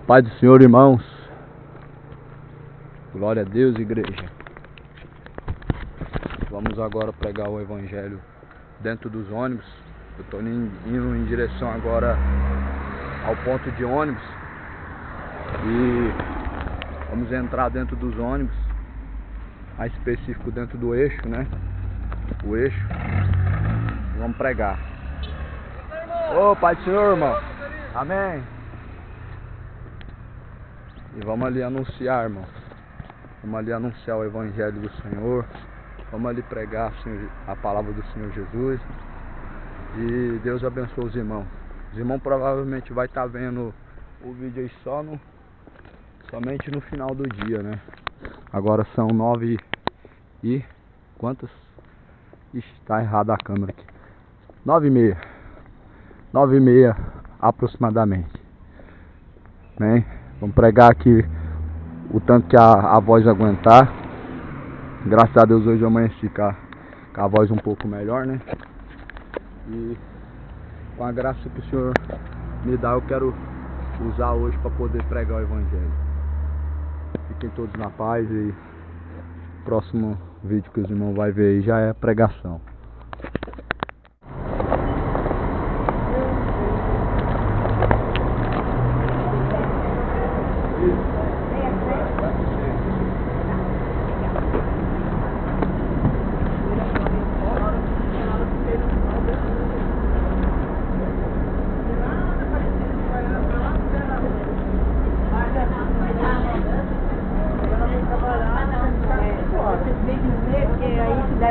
Paz do Senhor, irmãos. Glória a Deus, igreja. Vamos agora pregar o evangelho dentro dos ônibus. Eu estou indo em direção agora ao ponto de ônibus e vamos entrar dentro dos ônibus, mais específico dentro do eixo, né? O eixo. Vamos pregar. Ô, Pai do Senhor, irmão. Amém. E vamos ali anunciar, irmão. Vamos ali anunciar o evangelho do Senhor. Vamos ali pregar a palavra do Senhor Jesus. E Deus abençoe os irmãos. Os irmãos provavelmente vai estar vendo o vídeo aí somente no final do dia, né? Agora são 9 e... quantas? Ixi, tá errada a câmera aqui. 9h30. 9h30 aproximadamente. Né? Vamos pregar aqui o tanto que a voz aguentar. Graças a Deus hoje eu amanheci com a voz um pouco melhor, né? E com a graça que o Senhor me dá, eu quero usar hoje para poder pregar o evangelho. Fiquem todos na paz e o próximo vídeo que os irmãos vão ver aí já é pregação.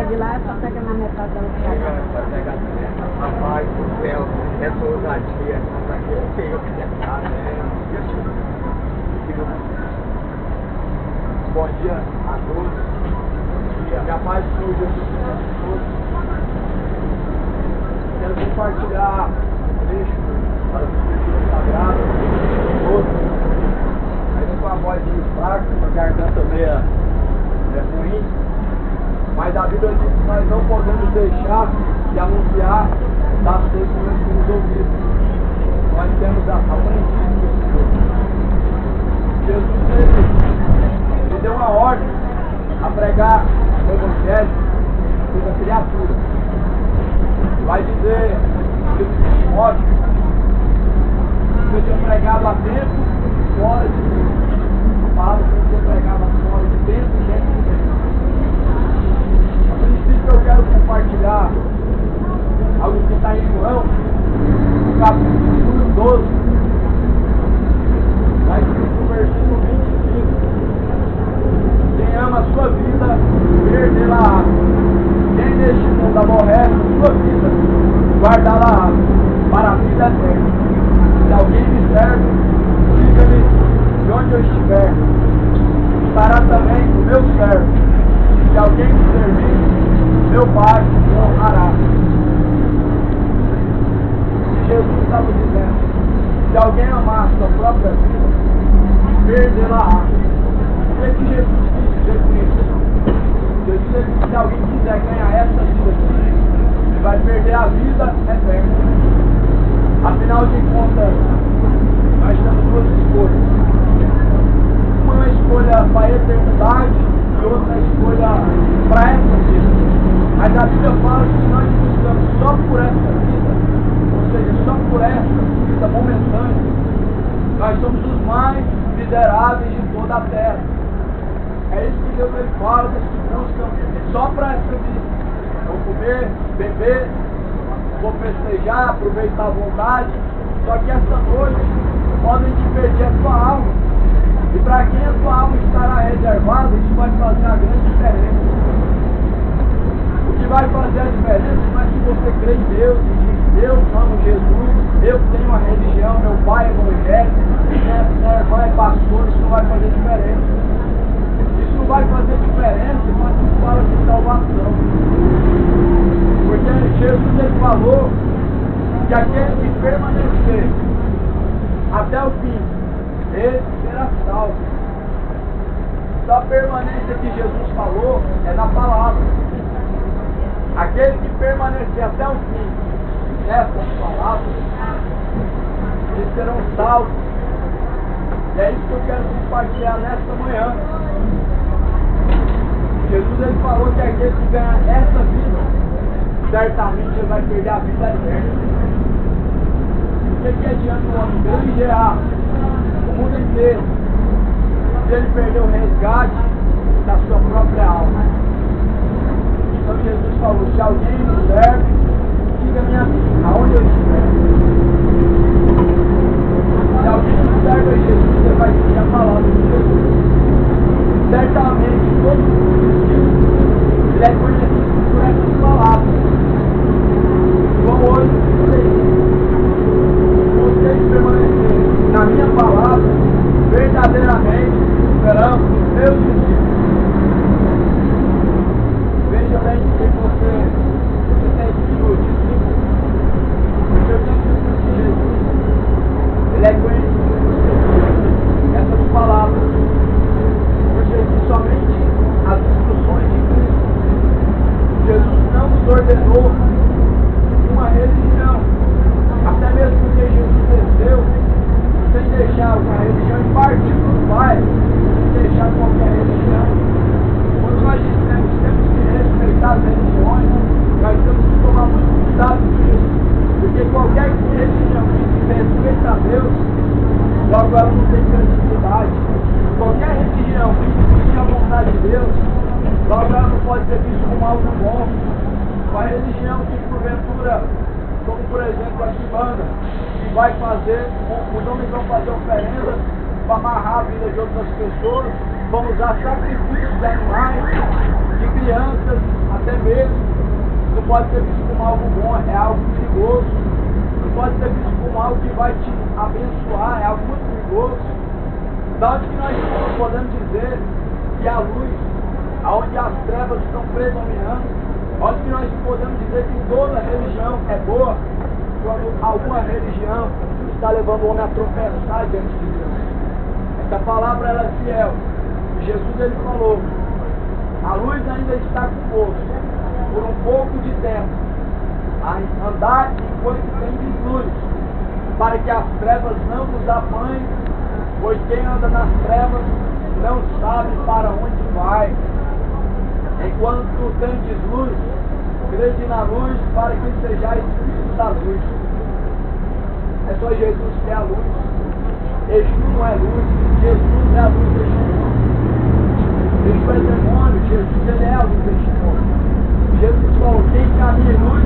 De lá só pega na metade da outra. Rapaz do céu, essa ousadia, essa feio que você tá, né? Bom dia a todos. E a paz do Senhor Jesus a todos. Quero compartilhar um trecho para os Escrituras Sagradas, todos. Ainda com a voz meio fraca, com a garganta meio ruim. Mas a Bíblia diz que nós não podemos deixar de anunciar das coisas que nós temos ouvido. Nós temos aprendido do Senhor. Jesus ele deu uma ordem a pregar o Evangelho toda criatura. Vai dizer que o Timóteo foi pregado a tempo e fora de tempo. A palavra que foi pregada fora de tempo e dentro de tempo. Eu quero compartilhar algo que está em João, no capítulo 12, está escrito no versículo 25. Quem ama a sua vida, perdê-la. Quem neste mundo aborrece a sua vida, guardá-la para a vida eterna. Se alguém me serve, siga-me de onde eu estiver. Estará também o meu servo. Se alguém me servir, meu Pai me honrará. E Jesus estava dizendo: se alguém amar a sua própria vida, perdê-la. O que Jesus quis dizer com isso? Jesus disse que se alguém quiser ganhar essa vida aqui, ele vai perder a vida eterna. Afinal de contas, nós temos duas escolhas. Uma escolha para a eternidade e outra escolha para essa vida. Mas a Bíblia fala que nós buscamos só por essa vida, ou seja, só por essa vida momentânea, nós somos os mais miseráveis de toda a terra. É isso que Deus fala, que buscam só para essa vida. Vou comer, beber, vou festejar, aproveitar à vontade, só que essa noite podem te perder a tua alma. E para quem a tua alma estará reservada, isso vai fazer a grande diferença. O que vai fazer a diferença não é se você crê em Deus e diz: eu amo Jesus, eu tenho uma religião, meu pai é evangélico, minha irmã é pastor. Isso não vai fazer diferença. Isso não vai fazer diferença quando se fala de salvação. Porque Jesus ele falou que aquele que permanecer até o fim, ele será salvo. Então a permanência que Jesus falou é na palavra. Aquele que permanecer até o fim nessas palavras, eles serão salvos. é isso que eu quero compartilhar nesta manhã. Jesus ele falou que aquele que ganha essa vida, certamente ele vai perder a vida eterna. O que adianta o homem granjear o mundo inteiro se ele perder o resgate da sua própria alma? Então Jesus falou, se alguém me serve, siga-me a mim, aonde eu estiver. Se alguém não serve a Jesus, ele vai seguir a palavra de Jesus. Certamente, todo mundo ele é conhecido por essas palavras. Como hoje, vocês permanecerem na minha palavra, verdadeiramente serão meus discípulos. Veja bem que você tem sido discípulo. Porque eu discípulo de Jesus, ele é conhecido por essas palavras. Porque somente as instruções de Cristo. Jesus não nos ordenou uma religião. Até mesmo porque Jesus desceu sem deixar uma religião e partiu do Pai, sem deixar qualquer religião. Quando nós dizemos que temos que respeitar as religiões, nós temos que tomar muito cuidado com isso. Porque qualquer religião que respeita a Deus, logo ela não tem credibilidade. Qualquer religião que existe a vontade de Deus, logo ela não pode ser vista como algo bom. Uma religião que porventura, como por exemplo a Kimbanda, que vai fazer, os homens vão fazer oferendas para amarrar a vida de outras pessoas, vão usar sacrifícios de animais, de crianças, até mesmo. Não pode ser visto como algo bom, é algo perigoso. Não pode ser visto como algo que vai te abençoar, é algo muito perigoso. Da onde que nós podemos dizer que a luz, aonde as trevas estão predominando, onde que nós podemos dizer que toda religião é boa, quando alguma religião está levando o homem a tropeçar diante de Deus. Essa palavra ela é fiel. Jesus ele falou, a luz ainda está convosco, por um pouco de tempo, a andar enquanto tem vislumbre, para que as trevas não nos apanhem, pois quem anda nas trevas não sabe para onde vai. Enquanto tendes luz, crede na luz, para que sejais filhos da luz. É só Jesus que é a luz. Exu não é luz, Jesus é a luz deste mundo. Exu é demônio, Jesus ele é a luz deste mundo. Jesus falou, quem caminha em luz,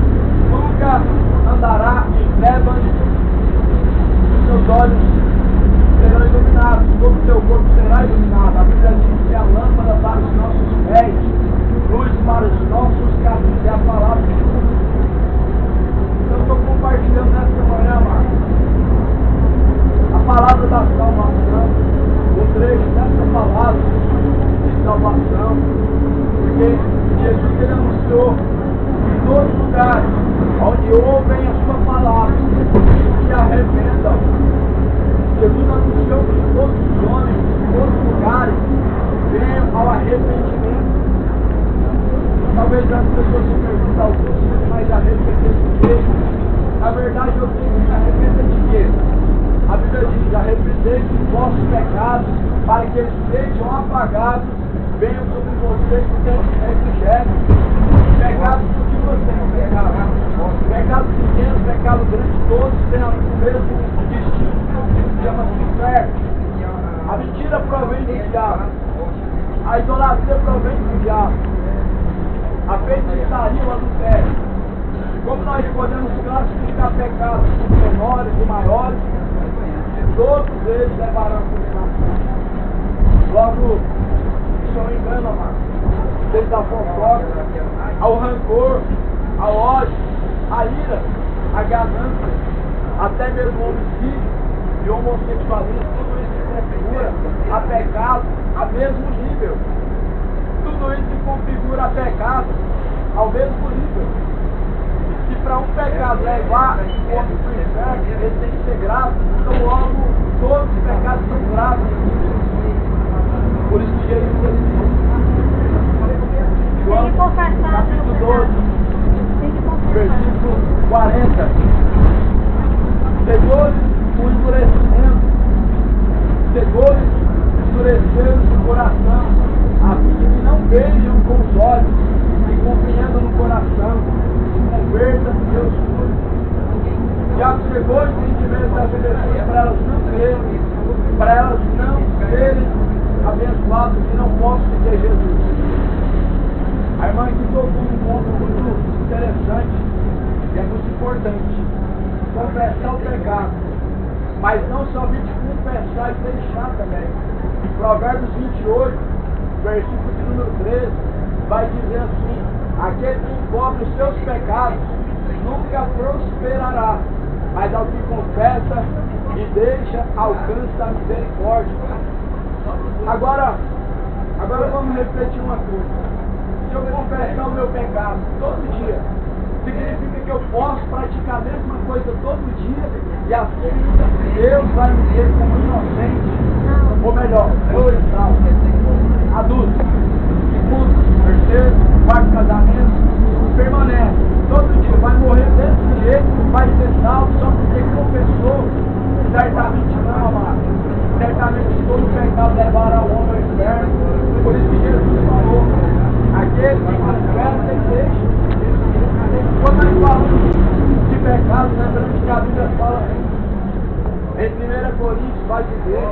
nunca andará em trevas. Os seus olhos serão iluminados, todo o teu corpo será iluminado. A Bíblia diz que a lâmpada para os nossos pés, luz para os nossos caminhos, é a palavra de Deus. Então eu estou compartilhando nessa manhã, Marcos, a palavra da salvação, o trecho dessa palavra de salvação, porque Jesus ele anunciou em todos os lugares onde ouvem a sua palavra e se arrependam. Jesus anunciou que todos os homens, em todos os lugares, venham ao arrependimento. Talvez as pessoas se perguntem alguns, mas arrepender de quê? Na verdade, eu tenho que me arrepender de quê? A Bíblia diz, arrepender dos vossos pecados, para que eles sejam apagados, venham sobre vocês que têm refrigério. Pecados do que você não pecado. Pecados pequenos, pecados grandes, todos têm o mesmo destino. Chama-se inferno. A mentira provém do diabo. A idolatria provém do diabo. A feitiçaria, o adultério. Como nós podemos classificar pecados menores e maiores, todos eles levarão a condenação. Logo, isso é um engano, amado. Desde a fofoca, ao rancor, ao ódio, a ira, a ganância, até mesmo o homicídio e o homossexualismo, tudo isso se configura a pecado a mesmo nível. Tudo isso se configura a pecado ao mesmo nível. E se para um pecado levar o homem para o inferno, ele tem que ser grave. Então logo todos os pecados são graves. Por isso que Jesus disse, João, capítulo 12, versículo 40. Pegou o endurecimento cegou-lhes, endureceram-lhes o coração, a fim de que não vejam com os olhos, e compreendam no coração, e convertam em Deus tudo. Já cegou o entendimento das pessoas para elas não crerem, para elas não serem abençoadas e não possam ter Jesus. A irmã aqui tocou um ponto muito interessante e é muito importante. Confessar o pecado, mas não somente confessar e deixar também. Provérbios 28, versículo de número 13, vai dizer assim: aquele que encobre os seus pecados nunca prosperará, mas ao que confessa e deixa, alcança a misericórdia. Agora vamos refletir uma coisa. Se eu confessar o meu pecado todo dia, significa que eu posso praticar a mesma coisa todo dia e assim Deus vai me ter como inocente, ou melhor, original, adulto, segundo, terceiro, quarto casamento, permanece, todo dia vai morrer desse jeito, vai ser salvo só porque confessou. Certamente não, amado. Certamente todo pecado levará o homem ao inferno. Por isso que Jesus falou: aquele que confessa e deixa. Quando nós falamos de pecado, lembrando que a Bíblia fala em 1 Coríntios, vai dizer,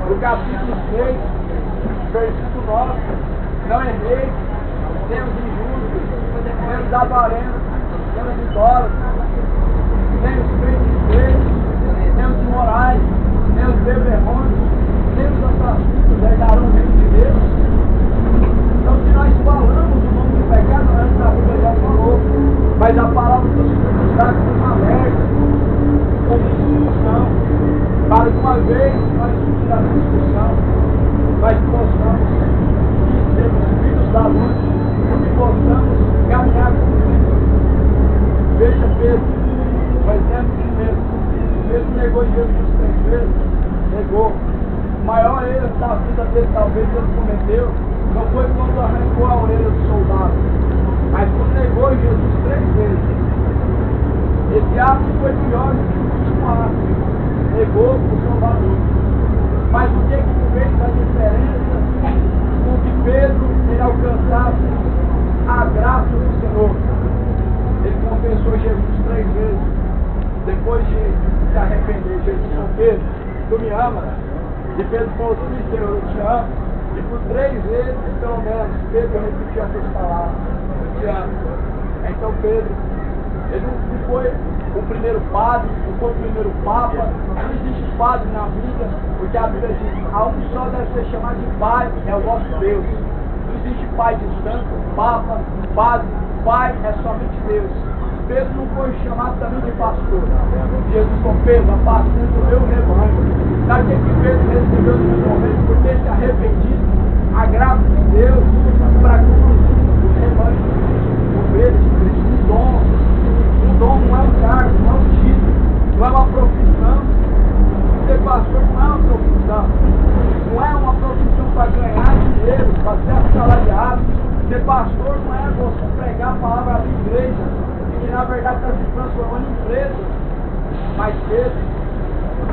no capítulo 6, versículo 9: não errei, temos injustos, temos avarentos, temos idólatras, temos feiticeiros, temos imorais, temos beberrões, temos assassinos, herdarão o reino de Deus. Então, se nós falamos do nome do pecado, a Bíblia já falou, mas a palavra do Senhor nos dá como alerta, como instrução, para que uma vez nós subirmos a discussão, nós possamos sermos filhos da luz, e possamos caminhar com Cristo. Veja Pedro, o exemplo de Pedro. Pedro negou Jesus 3 vezes, negou. O maior erro da vida dele, talvez ele cometeu, não foi quando arrancou a orelha do soldado, mas quando negou Jesus 3 vezes. Esse ato foi pior do que o último ato. Negou o Salvador. Mas o que fez a diferença com que Pedro ele alcançasse a graça do Senhor? Ele confessou Jesus 3 vezes. Depois de se arrepender, Jesus falou: Pedro, tu me amas? E Pedro falou: sim, Senhor, eu te amo. E por 3 vezes, pelo menos, Pedro repetiu essas palavras: eu te amo. Então Pedro, ele não foi o primeiro padre, não foi o primeiro papa, não existe padre na Bíblia, porque a Bíblia diz: a um só deve ser chamado de Pai, é o vosso Deus. Não existe pai de santo, papa, padre, pai é somente Deus. Pedro não foi chamado também de pastor. Jesus falou: Pedro, apacenta o meu rebanho. Sabe o que Pedro recebeu no momento? Por ter se arrependido, a graça de Deus para conduzir o rebanho de ovelhas de Cristo. Um dom. Um dom não é um cargo, não é um título, não é uma profissão. Ser pastor não é uma profissão. Não é uma profissão para ganhar dinheiro, para ser assalariado. Ser pastor não é você pregar a palavra da igreja, que na verdade está se transformando em empresa. Mas Pedro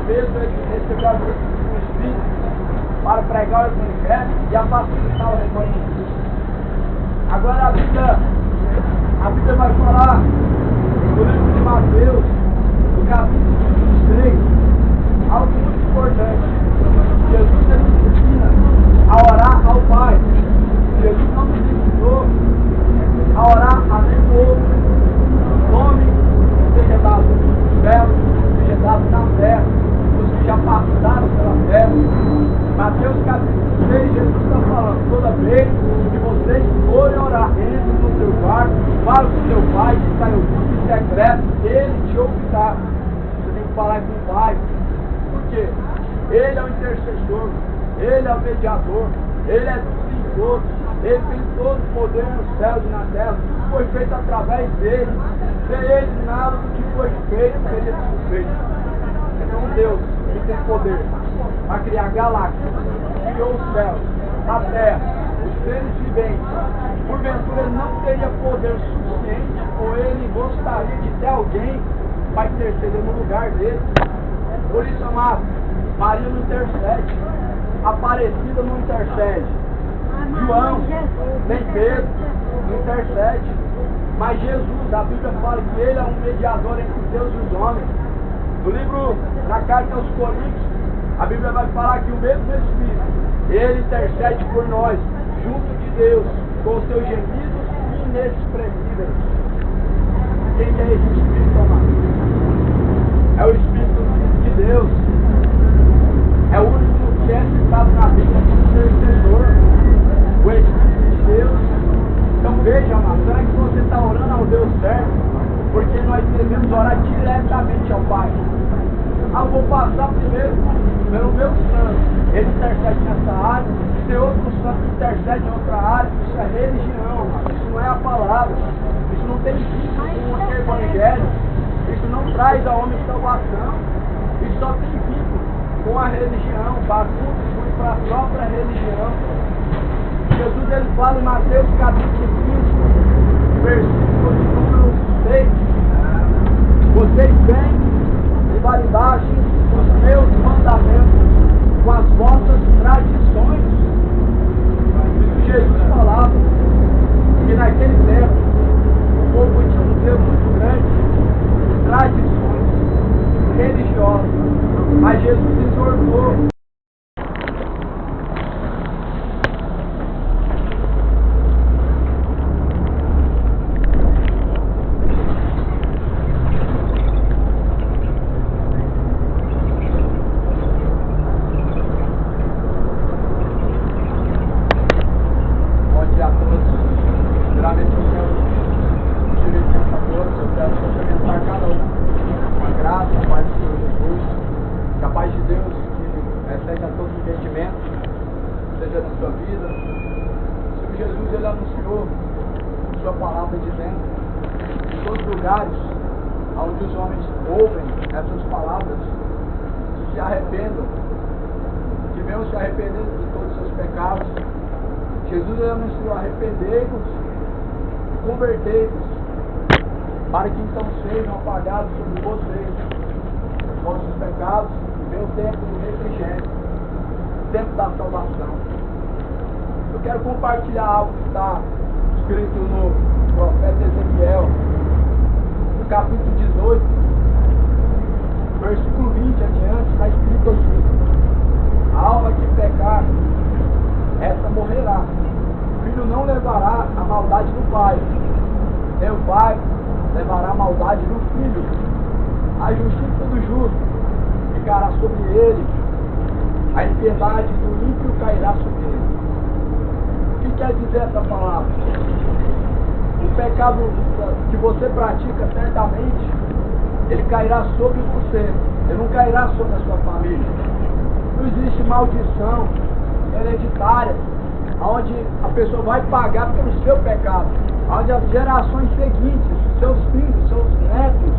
ele recebeu a graça do Espírito para pregar o Evangelho e apacentar o rebanho de Cristo. Agora a Bíblia vai falar no livro de Mateus, no capítulo 23, algo muito importante. Jesus ele nos ensina a orar ao Pai. Jesus não nos ensinou a orar a nenhum outro. Nome seja dado no céu, seja dado na terra, os que já passaram pela terra. Mateus capítulo 6, Jesus está falando: toda vez que vocês forem orar, entre no seu quarto, fale com seu pai, que está em oculto e secreto, ele te ouvirá. Você tem que falar com o Pai. Por quê? Ele é o intercessor, ele é o mediador, ele é tudo em todos. Ele tem todo o poder nos céus e na terra. Tudo foi feito através dele. Sem ele, nada do que foi feito seria sido feito. Então Deus, ele tem poder para criar galáxias, criou os céus, a terra, os seres viventes. Porventura ele não teria poder suficiente, ou ele gostaria de ter alguém para interceder no lugar dele. Por isso, amado, Maria não intercede. Aparecida não intercede. João, nem Pedro, não intercede. Mas Jesus, a Bíblia fala que Ele é um mediador entre Deus e os homens. No livro, na carta aos Coríntios, a Bíblia vai falar que o mesmo Espírito, Ele intercede por nós, junto de Deus, com os seus gemidos inexprimíveis. Quem é esse Espírito, amado? É o Espírito de Deus. É o único que é citado na Bíblia como intercessor. O Espírito de Deus. Então veja, amado, será que você está orando ao Deus certo? Porque nós devemos orar diretamente ao Pai. Ah, eu vou passar primeiro pelo meu santo. Ele intercede nessa área, tem outro santo que intercede em outra área. Isso é religião, amado. Isso não é a palavra. Isso não tem vínculo com o evangelho. Isso não traz ao homem salvação. Isso só tem vínculo com a religião. Bagunça foi para a própria religião. Jesus ele fala em Mateus capítulo 15, versículo de número 6. Vocês vêm e validagem os meus mandamentos com as vossas tradições. Isso Jesus falava que naquele tempo o povo tinha um Deus muito grande de tradições religiosas. Mas Jesus exortou. Seja na sua vida. O Senhor Jesus ele anunciou sua palavra dizendo em todos os lugares onde os homens ouvem essas palavras que se arrependam, que venham se arrependendo de todos os seus pecados. Jesus ele anunciou: arrependei-vos e convertei-vos, para que então sejam apagados sobre vocês os vossos pecados e venha o tempo do refrigério, o tempo da salvação. Eu quero compartilhar algo que está escrito no profeta Ezequiel, no capítulo 18, versículo 20 adiante, está escrito assim: a alma que pecar, essa morrerá. O filho não levará a maldade do pai, nem o pai levará a maldade do filho. A justiça do justo ficará sobre ele, a impiedade do ímpio cairá sobre ele. O que quer dizer essa palavra? O pecado que você pratica certamente, ele cairá sobre você, ele não cairá sobre a sua família. Não existe maldição hereditária, onde a pessoa vai pagar pelo seu pecado, onde as gerações seguintes, seus filhos, seus netos,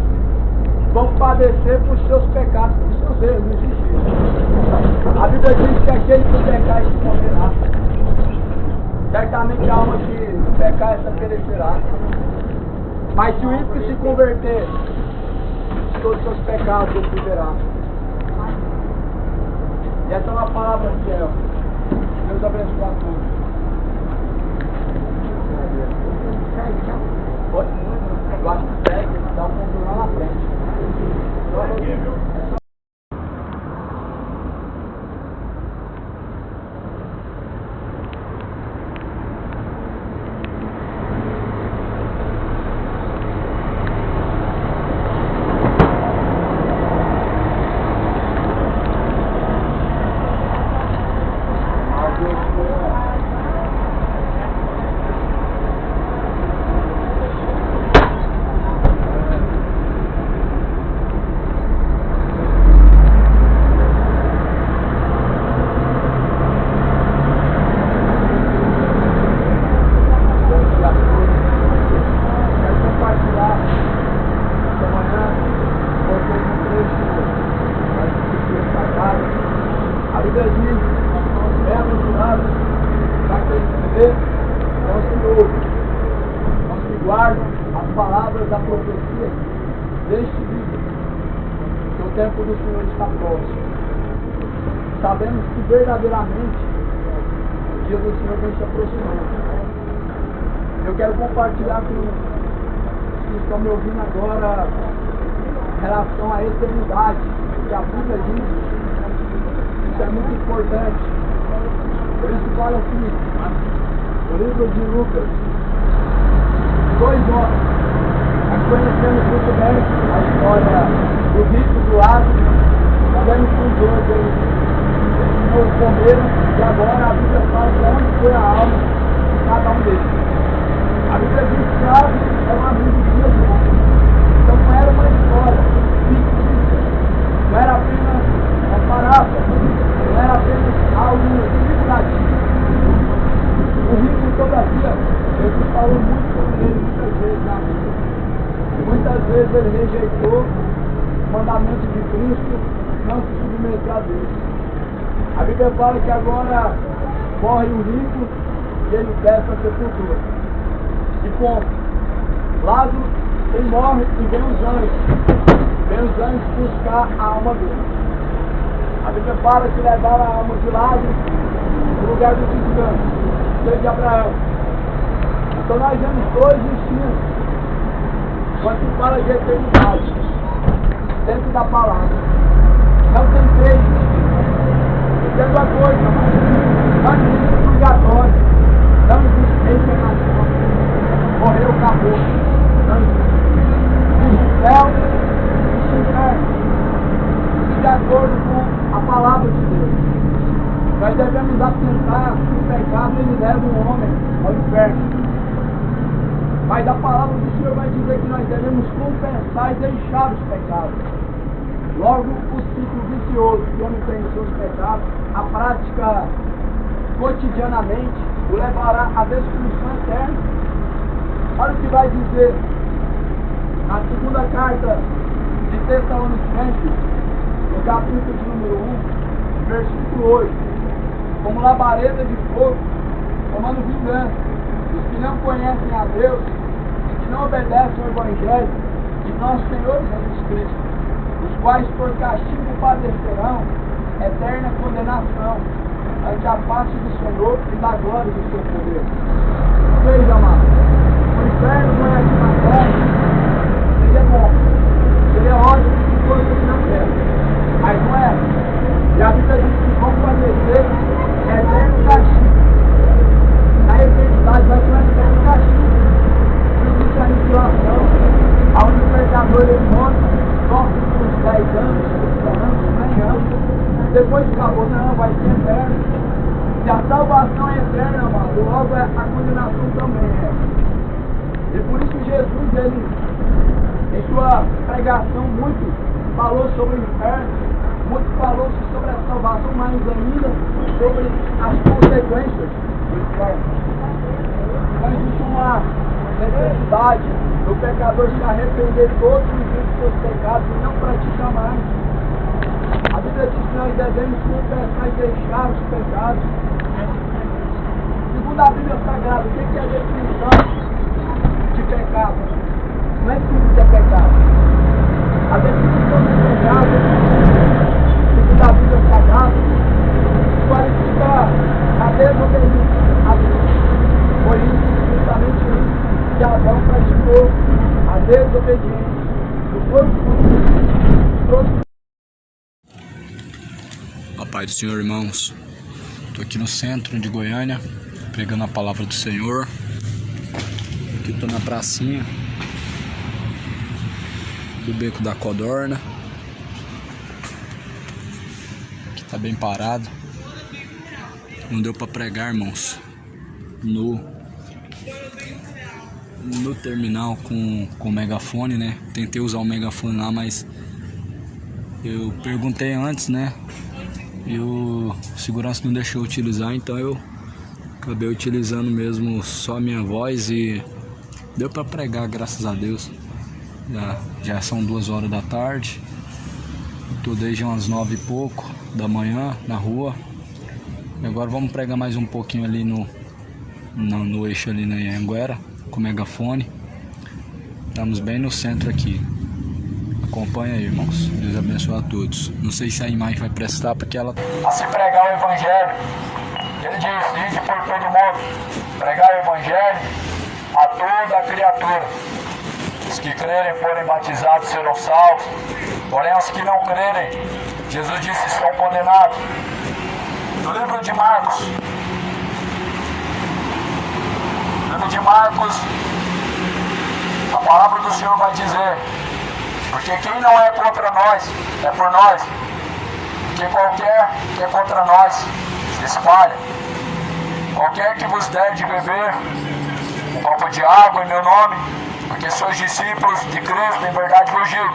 vão padecer por seus pecados, por seus erros. Não existe isso. A Bíblia diz que aquele que pecar se morrerá. Certamente a alma que pecar, essa perecerá. Mas se o ímpio se converter, todos os seus pecados ele viverá. E essa é uma palavra fiel. Deus abençoe a todos. Pode muito, eu acho que segue, dá um ponto lá na frente. Guardam as palavras da profecia deste livro, que o tempo do Senhor está próximo. sabemos que verdadeiramente o dia do Senhor vem se aproximando. Eu quero compartilhar com os que estão me ouvindo agora em relação à eternidade, que a Bíblia diz. Isso é muito importante. Por isso fala assim, o livro de Lucas, 2 homens. Nós conhecemos muito bem a história do rico do lado. Sabemos que os dois eles não comeram e agora a Bíblia fala de onde foi a alma de cada um deles. A Bíblia diz que Lázaro é um amigo de Jesus. Então não era uma história fictícia, não era apenas uma parábola, não era apenas algo figurativo. O rico, todavia, Jesus falou muito sobre ele muitas vezes na Bíblia. E muitas vezes ele rejeitou o mandamento de Cristo, não se submeteu a Deus. A Bíblia fala que agora morre o rico e ele desce a sepultura. E ponto. Lázaro, ele morre e vem os anjos. Vem os anjos buscar a alma dele. A Bíblia fala que levaram a alma de Lázaro no lugar dos gigantes, filho de Abraão. Então nós vemos 2 destinos quando se fala de eternidade dentro da palavra. Não tem 3 destinos. Entendo a coisa, não existe purgatório, não existe reencarnação. Morreu, acabou. Não existe. Existe céu, existe inferno. E de acordo com a palavra de Deus, nós devemos atentar que o pecado ele leva o homem ao inferno. Mas a palavra do Senhor vai dizer que nós devemos compensar e deixar os pecados. Logo, o ciclo vicioso que o homem tem em seus pecados, a prática cotidianamente o levará à destruição eterna. Olha o que vai dizer na segunda carta de Tessalonicenses, no capítulo de número 1, versículo 8. Como labareda de fogo, tomando vingança dos que não conhecem a Deus e que não obedecem ao Evangelho de nosso Senhor Jesus Cristo, os quais por castigo padecerão eterna condenação ante a face do Senhor e da glória do seu poder. Veja, amado, o inferno não é aqui na terra, seria bom, seria ótimo se fosse aqui na terra, mas não é. E a Bíblia diz que vão padecer eterno castigo. Na eternidade vai ser um eterno castigo. Não existe aniquilação, aonde o pecador ele morre, sofre por uns 10 anos, 30 anos, 100 anos, depois acabou, não, vai ser eterno. Se a salvação é eterna, amado, logo a condenação também é. E por isso Jesus, ele, em sua pregação, muito falou sobre o inferno, muito falou sobre a salvação, mas ainda sobre as consequências do inferno. Então existe uma necessidade do pecador se arrepender todos os dias dos seus pecados e não praticar mais. A Bíblia diz que nós devemos confessar e deixar os pecados. Segundo a Bíblia Sagrada, o que é a definição de pecado? Não é tudo que é pecado. A definição de pecado, segundo a Bíblia Sagrada, qualifica a desobediência a Deus. Foi isso, justamente isso, que Adão praticou, a desobediência do corpo trouxe. A paz do Senhor, irmãos. Estou aqui no centro de Goiânia, pregando a palavra do Senhor. Aqui estou na pracinha do Beco da Codorna. Aqui está bem parado. Não deu para pregar, irmãos, no terminal com o megafone, né? Tentei usar o megafone lá, mas eu perguntei antes, né? E o segurança não deixou eu utilizar, então eu acabei utilizando mesmo só a minha voz e deu para pregar, graças a Deus. Já são 2 horas da tarde. Estou desde umas 9 e pouco da manhã na rua. E agora vamos pregar mais um pouquinho ali no eixo ali na Anhanguera com o megafone. Estamos bem no centro aqui. Acompanha aí, irmãos. Deus abençoe a todos. Não sei se a imagem vai prestar porque ela... A se pregar o evangelho. Ele diz, ide por todo mundo, pregar o evangelho a toda a criatura. Os que crerem e forem batizados serão salvos, porém os que não crerem, Jesus disse, estão condenados. No livro de Marcos, a palavra do Senhor vai dizer, porque quem não é contra nós, é por nós. Porque qualquer que é contra nós, se espalha. Qualquer que vos der de beber um copo de água em meu nome, porque sois discípulos de Cristo, em verdade vos digo,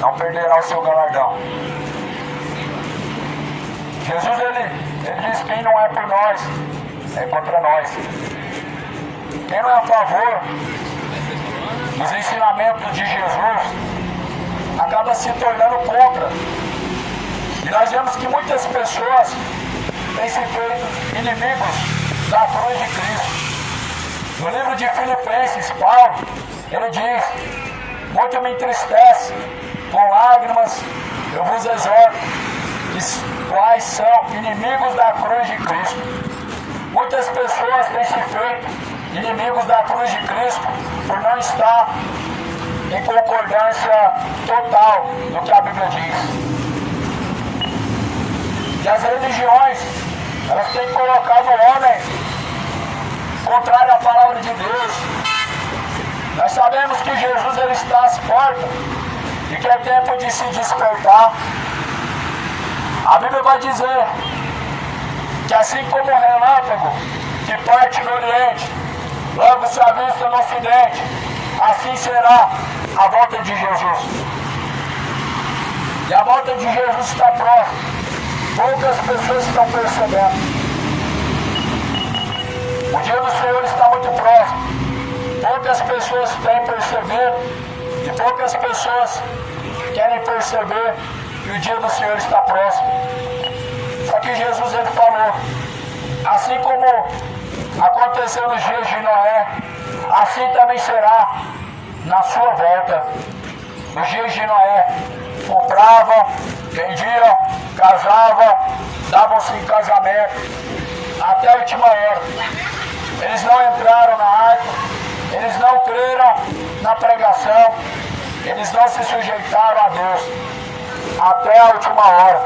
não perderá o seu galardão. Jesus, ele diz, quem não é por nós, é contra nós. Quem não é a favor dos ensinamentos de Jesus, acaba se tornando contra. E nós vemos que muitas pessoas têm se feito inimigos da cruz de Cristo. No livro de Filipenses, Paulo, ele diz, muito me entristece, com lágrimas eu vos exorto, que quais são inimigos da cruz de Cristo. Muitas pessoas têm se feito inimigos da cruz de Cristo por não estar em concordância total do que a Bíblia diz. E as religiões, elas têm colocado o homem contrário à palavra de Deus. Nós sabemos que Jesus, ele está às portas e que é tempo de se despertar. A Bíblia vai dizer que assim como o relâmpago que parte no Oriente, logo se avista no Ocidente, assim será a volta de Jesus. E a volta de Jesus está próxima. Poucas pessoas estão percebendo. O dia do Senhor está muito próximo. Poucas pessoas têm percebido e poucas pessoas querem perceber que o dia do Senhor está próximo. Só que Jesus, ele falou, assim como aconteceu nos dias de Noé, assim também será na sua volta. Nos dias de Noé, compravam, vendiam, casavam, davam-se em casamento, até a última hora. Eles não entraram na arca, eles não creram na pregação, eles não se sujeitaram a Deus, até a última hora.